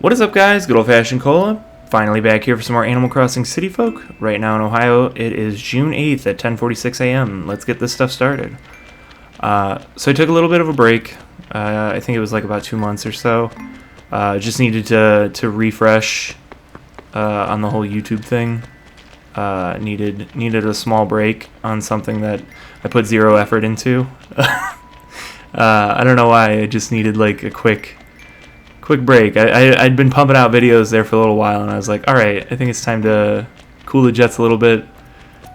What is up, guys? Good old-fashioned cola. Finally back here for some more Animal Crossing City Folk. Right now in Ohio, it is June 8th at 10:46 a.m. Let's get this stuff started. So I took a little bit of a break. I think it was like about 2 months or so. Just needed to refresh on the whole YouTube thing. Needed a small break on something that I put zero effort into. I don't know why. I just needed like a quick break. I'd been pumping out videos there for a little while, and I was like, all right, I think it's time to cool the jets a little bit,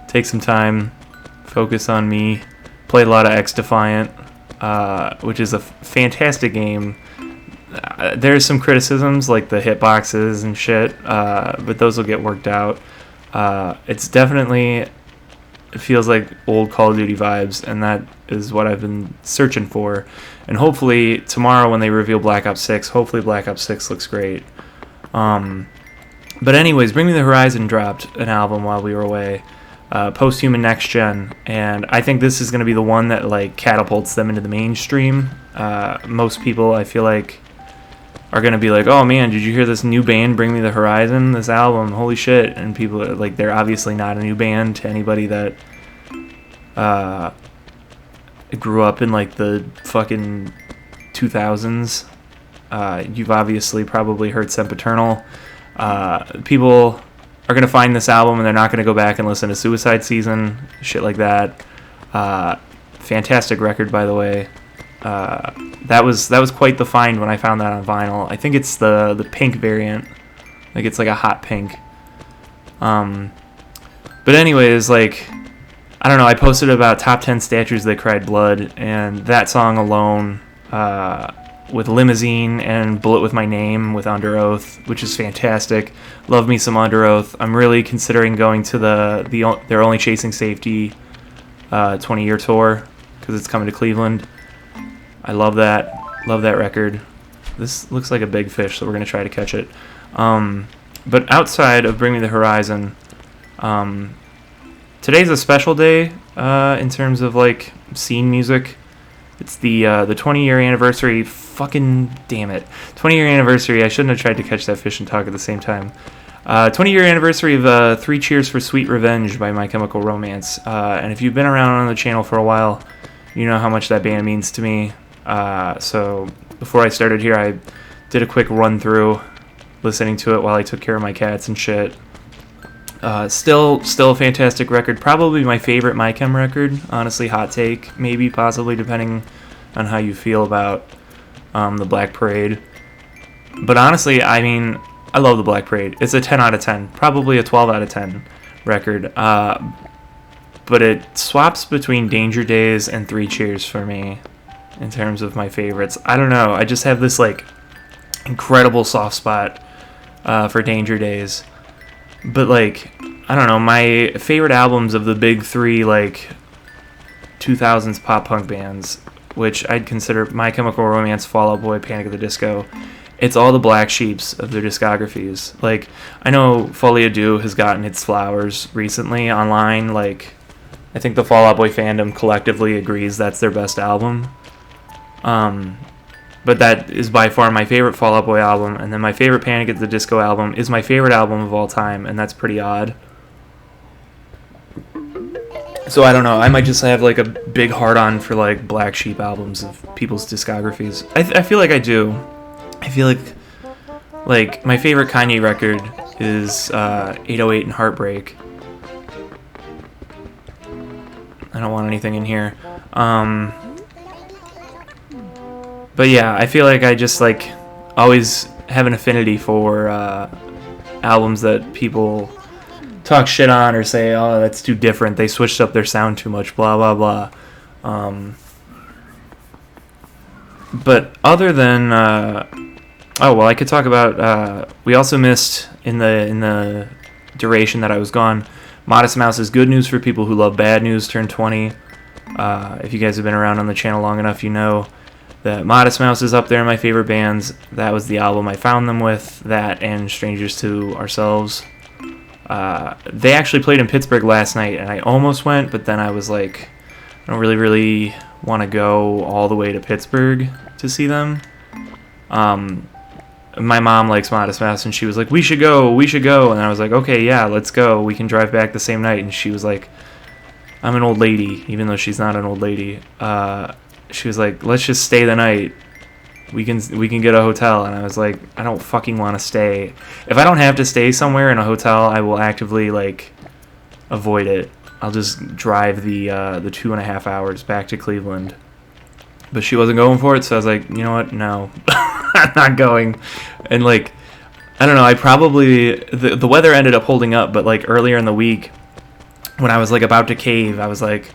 take some time, focus on me. Played a lot of X Defiant, which is a fantastic game. There's some criticisms like the hitboxes and shit, but those will get worked out. It's definitely, it feels like old Call of Duty vibes, and that is what I've been searching for. And hopefully tomorrow when they reveal Black Ops 6, hopefully Black Ops 6 looks great. But anyways, Bring Me the Horizon dropped an album while we were away, Post-Human Next Gen, and I think this is going to be the one that like catapults them into the mainstream. Most people, I feel like, are going to be like, oh man, did you hear this new band, Bring Me the Horizon, this album, holy shit. And people are like, they're obviously not a new band to anybody that grew up in like the fucking 2000s. You've obviously probably heard Sempiternal. People are going to find this album and they're not going to go back and listen to Suicide Season, shit like that. Fantastic record, by the way. That was quite the find when I found that on vinyl. I think it's the pink variant. Like it's like a hot pink. But anyways, like, I don't know, I posted about top 10 statues that cried blood, and that song alone, with Limousine and Bullet With My Name with Under Oath, which is fantastic. Love me some Under Oath. I'm really considering going to their Only Chasing Safety 20-year tour, because it's coming to Cleveland. I love that record. This looks like a big fish, so we're going to try to catch it. But outside of Bring Me the Horizon, today's a special day in terms of like scene music. It's the 20-year anniversary. Fucking damn it, 20-year anniversary. I shouldn't have tried to catch that fish and talk at the same time. 20-year anniversary of 3 Cheers for Sweet Revenge by My Chemical Romance. And if you've been around on the channel for a while, you know how much that band means to me. So before I started here, I did a quick run through, listening to it while I took care of my cats and shit. Still a fantastic record. Probably my favorite My Chem record. Honestly, hot take, maybe, possibly, depending on how you feel about the Black Parade. But honestly, I mean, I love the Black Parade. It's a 10 out of 10, probably a 12 out of 10 record. But it swaps between Danger Days and 3 Cheers for me in terms of my favorites. I don't know. I just have this like incredible soft spot for Danger Days. But like, I don't know, my favorite albums of the big 3 like 2000s pop punk bands, which I'd consider My Chemical Romance, Fall Out Boy, Panic at the Disco, it's all the black sheeps of their discographies. Like, I know Folie à Deux has gotten its flowers recently online. Like, I think the Fall Out Boy fandom collectively agrees that's their best album. But that is by far my favorite Fall Out Boy album, and then my favorite Panic at the Disco album is my favorite album of all time, and that's pretty odd. So I don't know, I might just have like a big hard-on for like black sheep albums of people's discographies. I feel like I do. I feel like my favorite Kanye record is 808 and Heartbreak. I don't want anything in here. But yeah, I feel like I just like always have an affinity for albums that people talk shit on or say, oh, that's too different, they switched up their sound too much, blah blah blah. But other than I could talk about we also missed in the duration that I was gone, Modest Mouse's Good News for People Who Love Bad News turned 20. If you guys have been around on the channel long enough, you know that Modest Mouse is up there in my favorite bands. That was the album I found them with, that and Strangers to Ourselves. They actually played in Pittsburgh last night, and I almost went, but then I was like, I don't really want to go all the way to Pittsburgh to see them. my mom likes Modest Mouse, and she was like, we should go. And I was like, okay, yeah, let's go. We can drive back the same night. And she was like, I'm an old lady, even though she's not an old lady. She was like, let's just stay the night. We can get a hotel. And I was like, I don't fucking want to stay. If I don't have to stay somewhere in a hotel, I will actively like avoid it. I'll just drive the 2.5 hours back to Cleveland. But she wasn't going for it, so I was like, you know what? No, I'm not going. And like, I don't know. I probably the weather ended up holding up, but like earlier in the week, when I was like about to cave, I was like,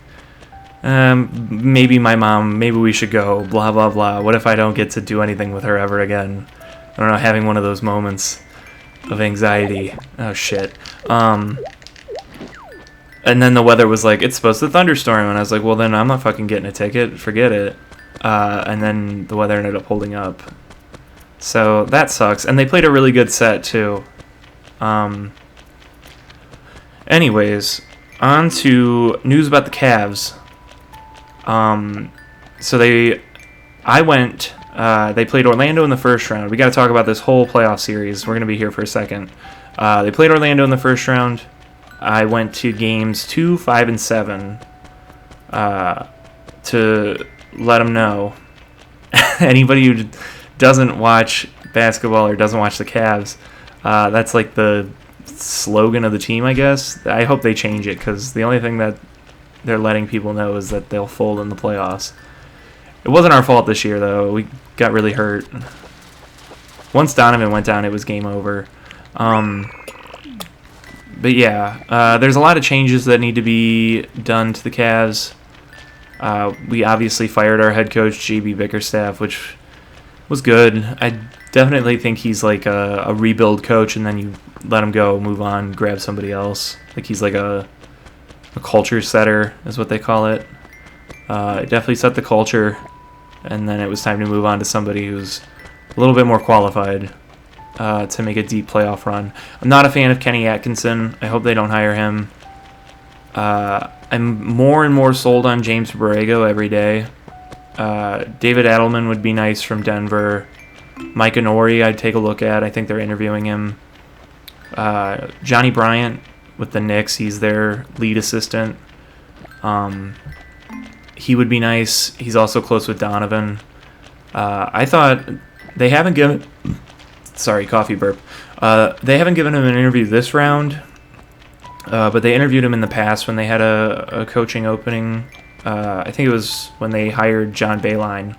maybe we should go. Blah blah blah. What if I don't get to do anything with her ever again? I don't know. Having one of those moments of anxiety. Oh shit. And then the weather was like, it's supposed to thunderstorm, and I was like, well then I'm not fucking getting a ticket. Forget it. And then the weather ended up holding up. So that sucks. And they played a really good set, too. Anyways, on to news about the Cavs. They played Orlando in the first round. We got to talk about this whole playoff series. We're going to be here for a second. They played Orlando in the first round. I went to games 2, 5, and 7 to let them know. Anybody who doesn't watch basketball or doesn't watch the Cavs, that's like the slogan of the team, I guess. I hope they change it, because the only thing that they're letting people know is that they'll fold in the playoffs. It wasn't our fault this year, though. We got really hurt. Once Donovan went down, it was game over. But yeah, there's a lot of changes that need to be done to the Cavs. We obviously fired our head coach, JB Bickerstaff, which was good. I definitely think he's like a rebuild coach, and then you let him go, move on, grab somebody else. Like he's like a culture setter, is what they call it. It definitely set the culture, and then it was time to move on to somebody who's a little bit more qualified to make a deep playoff run. I'm not a fan of Kenny Atkinson. I hope they don't hire him. I'm more and more sold on James Borrego every day. David Adelman would be nice from Denver. Mike Inori I'd take a look at. I think they're interviewing him. Johnny Bryant with the Knicks. He's their lead assistant. He would be nice. He's also close with Donovan. I thought they haven't given... Sorry, coffee burp. They haven't given him an interview this round, but they interviewed him in the past when they had a coaching opening. I think it was when they hired John Beilein.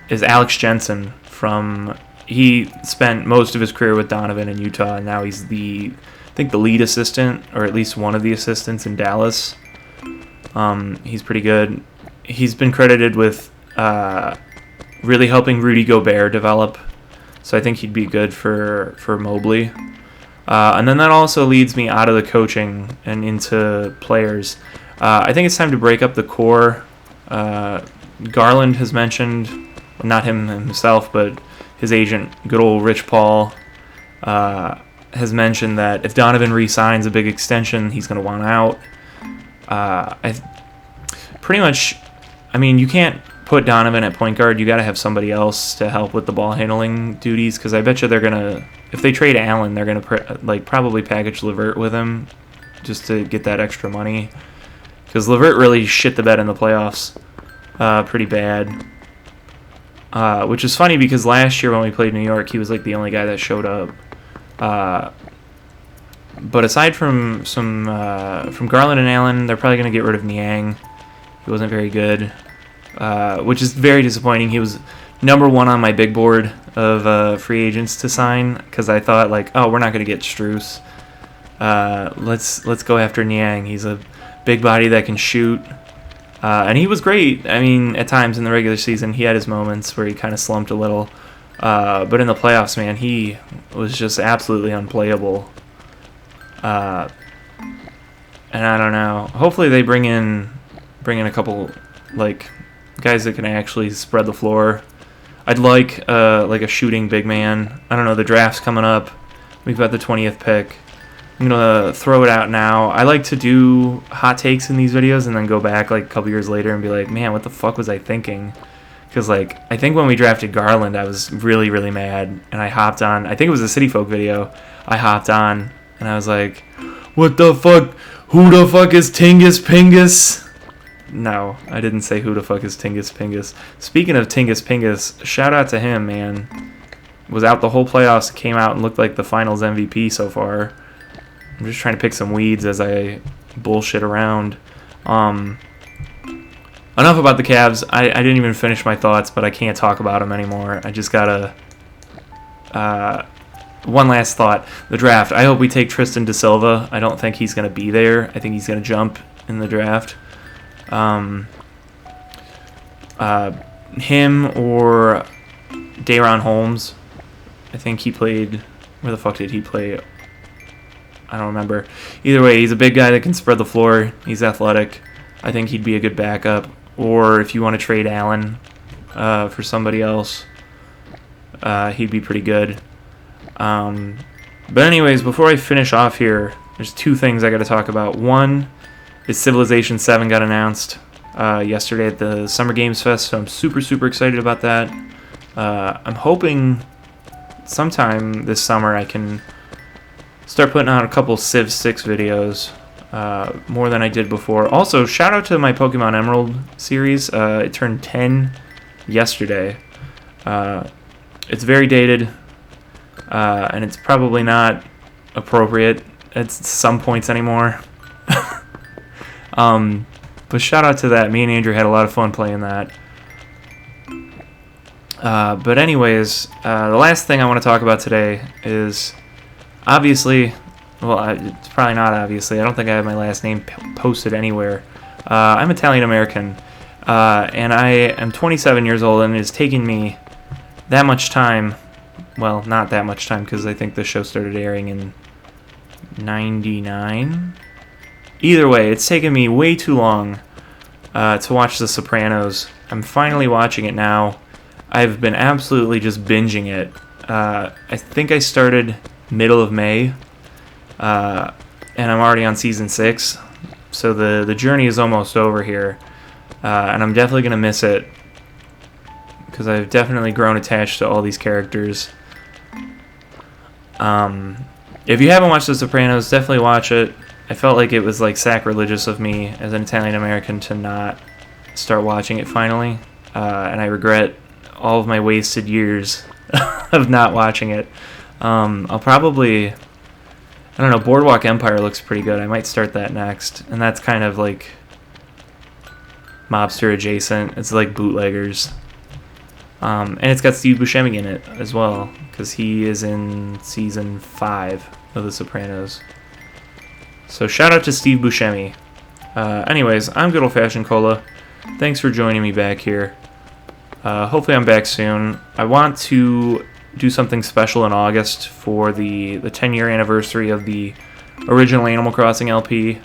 Is Alex Jensen from... He spent most of his career with Donovan in Utah, and now he's the lead assistant, or at least one of the assistants in Dallas. He's pretty good. He's been credited with really helping Rudy Gobert develop, so I think he'd be good for Mobley. And then that also leads me out of the coaching and into players. I think it's time to break up the core. Garland has mentioned, not him himself, but his agent, good old Rich Paul, has mentioned that if Donovan re-signs a big extension, he's going to want out. You can't put Donovan at point guard. You got to have somebody else to help with the ball handling duties, because I bet you they're going to, if they trade Allen, they're going to probably package LeVert with him just to get that extra money, because LeVert really shit the bed in the playoffs pretty bad. Which is funny, because last year when we played New York, he was like the only guy that showed up. But aside from Garland and Allen, they're probably going to get rid of Niang. He wasn't very good, which is very disappointing. He was number one on my big board of free agents to sign, because I thought, like, oh, we're not going to get Strus. Let's go after Niang. He's a big body that can shoot. And he was great. I mean, at times in the regular season, he had his moments where he kind of slumped a little. But in the playoffs, man, he was just absolutely unplayable. And I don't know. Hopefully they bring in a couple, like, guys that can actually spread the floor. I'd like a shooting big man. I don't know. The draft's coming up. We've got the 20th pick. I'm going to throw it out now. I like to do hot takes in these videos and then go back like a couple years later and be like, man, what the fuck was I thinking? Because, like, I think when we drafted Garland, I was really, really mad. And I hopped on, I think it was a City Folk video. I hopped on, and I was like, what the fuck? Who the fuck is Tingus Pingus? No, I didn't say who the fuck is Tingus Pingus. Speaking of Tingus Pingus, shout out to him, man. Was out the whole playoffs, came out and looked like the finals MVP so far. I'm just trying to pick some weeds as I bullshit around. Enough about the Cavs. I didn't even finish my thoughts, but I can't talk about them anymore. I just gotta... one last thought. The draft. I hope we take Tristan Da Silva. I don't think he's going to be there. I think he's going to jump in the draft. Him or Day'Ron Holmes. I think he played... Where the fuck did he play? I don't remember. Either way, he's a big guy that can spread the floor. He's athletic. I think he'd be a good backup. Or if you want to trade Allen for somebody else, he'd be pretty good. But anyways, before I finish off here, there's two things I got to talk about. One is Civilization 7 got announced yesterday at the Summer Games Fest, so I'm super, super excited about that. I'm hoping sometime this summer I can start putting out a couple Civ 6 videos, more than I did before. Also, shout out to my Pokemon Emerald series. It turned 10 yesterday. It's very dated. And it's probably not appropriate at some points anymore. But shout out to that. Me and Andrew had a lot of fun playing that. But anyways, the last thing I want to talk about today is obviously, well, it's probably not obviously. I don't think I have my last name posted anywhere. I'm Italian American, and I am 27 years old, and it has taken me that much time. Well, not that much time, because I think the show started airing in 99. Either way, it's taken me way too long to watch The Sopranos. I'm finally watching it now. I've been absolutely just binging it. I think I started middle of May, and I'm already on season 6. So the journey is almost over here, and I'm definitely going to miss it, because I've definitely grown attached to all these characters. If you haven't watched The Sopranos, definitely watch it. I felt like it was like sacrilegious of me as an Italian American to not start watching it finally, and I regret all of my wasted years of not watching it. I'll probably, I don't know, Boardwalk Empire looks pretty good. I might start that next, and that's kind of like mobster adjacent. It's like bootleggers. And it's got Steve Buscemi in it as well, because he is in season 5 of The Sopranos. So shout out to Steve Buscemi. Anyways, I'm Good Old Fashioned Cola. Thanks for joining me back here. Hopefully I'm back soon. I want to do something special in August for the 10-year anniversary of the original Animal Crossing LP.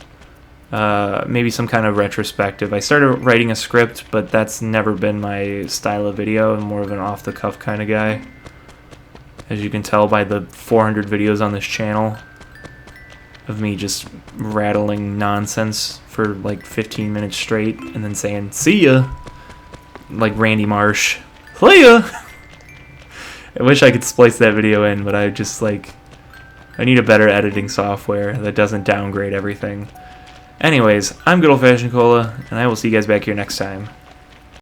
Maybe some kind of retrospective. I started writing a script, but that's never been my style of video. I'm more of an off-the-cuff kind of guy, as you can tell by the 400 videos on this channel of me just rattling nonsense for like 15 minutes straight and then saying, see ya, like Randy Marsh. See ya! I wish I could splice that video in, but I just like, I need a better editing software that doesn't downgrade everything. Anyways, I'm Good Old Fashioned Cola, and I will see you guys back here next time.